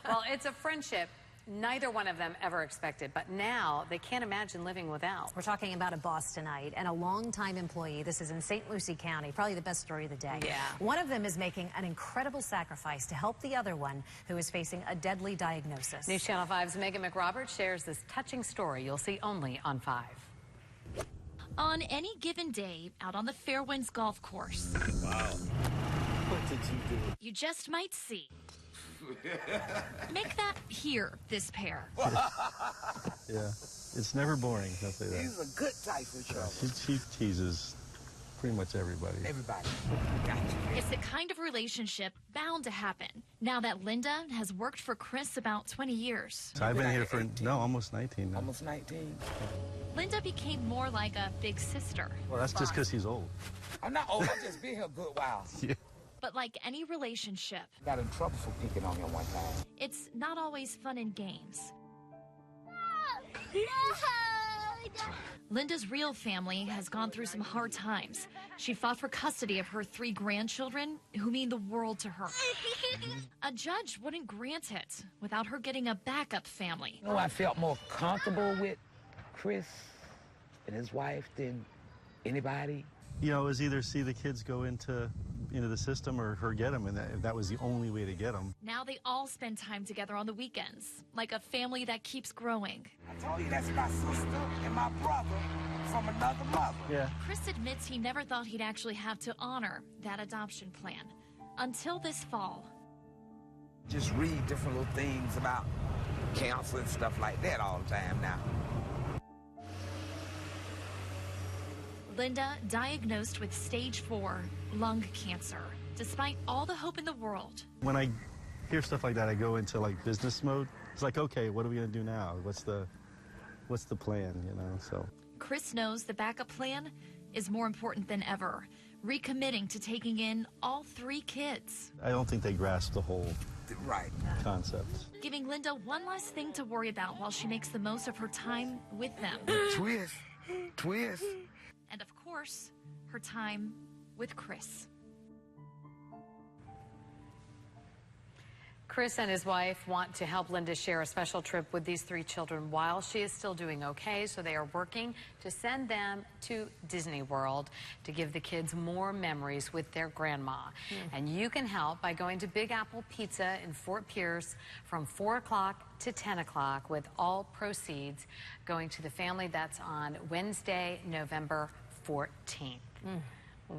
Well, it's a friendship neither one of them ever expected, but now they can't imagine living without. We're talking about a boss tonight and a longtime employee. This is in St. Lucie County, probably the best story of the day. Yeah. One of them is making an incredible sacrifice to help the other one who is facing a deadly diagnosis. News Channel 5's Megan McRoberts shares this touching story you'll see only on 5. On any given day, out on the Fairwinds golf course. Wow. What did you do? You just might see. Make that here, this pair. Yeah, it's never boring, I'll say that. He's a good type of trouble. She teases pretty much everybody. Everybody. Gotcha. It's the kind of relationship bound to happen now that Linda has worked for Chris about 20 years. So I've been here for, almost 19 now. Almost 19. Linda became more like a big sister. Well, that's just because he's old. I'm not old. I've just been here a good while. Yeah. But like any relationship, Got in trouble for picking on him one time. it's not always fun and games. Linda's real family has gone through some hard times. She fought for custody of her 3 grandchildren, who mean the world to her. A judge wouldn't grant it without her getting a backup family. You know, I felt more comfortable with Chris and his wife than anybody. You know, it was either see the kids go into the system or her get them, and that was the only way to get them. Now they all spend time together on the weekends, like a family that keeps growing. I told you that's my sister and my brother from another mother. Yeah. Chris admits he never thought he'd actually have to honor that adoption plan until this fall. Just read different little things about cancer and stuff like that all the time now. Linda diagnosed with stage 4 lung cancer, despite all the hope in the world. When I hear stuff like that, I go into like business mode. It's like, okay, what are we gonna do now? What's the plan, you know? So Chris knows the backup plan is more important than ever, recommitting to taking in all 3 kids. I don't think they grasp the whole Right. concept. Giving Linda one last thing to worry about while she makes the most of her time with them. Twist. Twist. And of course, her time with Chris. Chris and his wife want to help Linda share a special trip with these 3 children while she is still doing okay, so they are working to send them to Disney World to give the kids more memories with their grandma. And you can help by going to Big Apple Pizza in Fort Pierce from 4 o'clock to 10 o'clock, with all proceeds going to the family. That's on Wednesday, November 14th.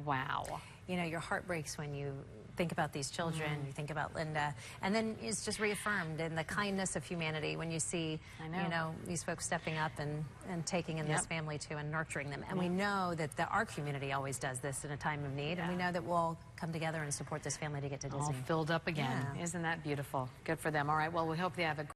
Wow. You know, your heart breaks when you think about these children, you think about Linda, and then it's just reaffirmed in the kindness of humanity when you see, you know, these folks stepping up and taking in this family too and nurturing them. And we know that our community always does this in a time of need, and we know that we'll all come together and support this family to get to Disney. All filled up again. Isn't that beautiful? Good for them. All right, well, we hope they have a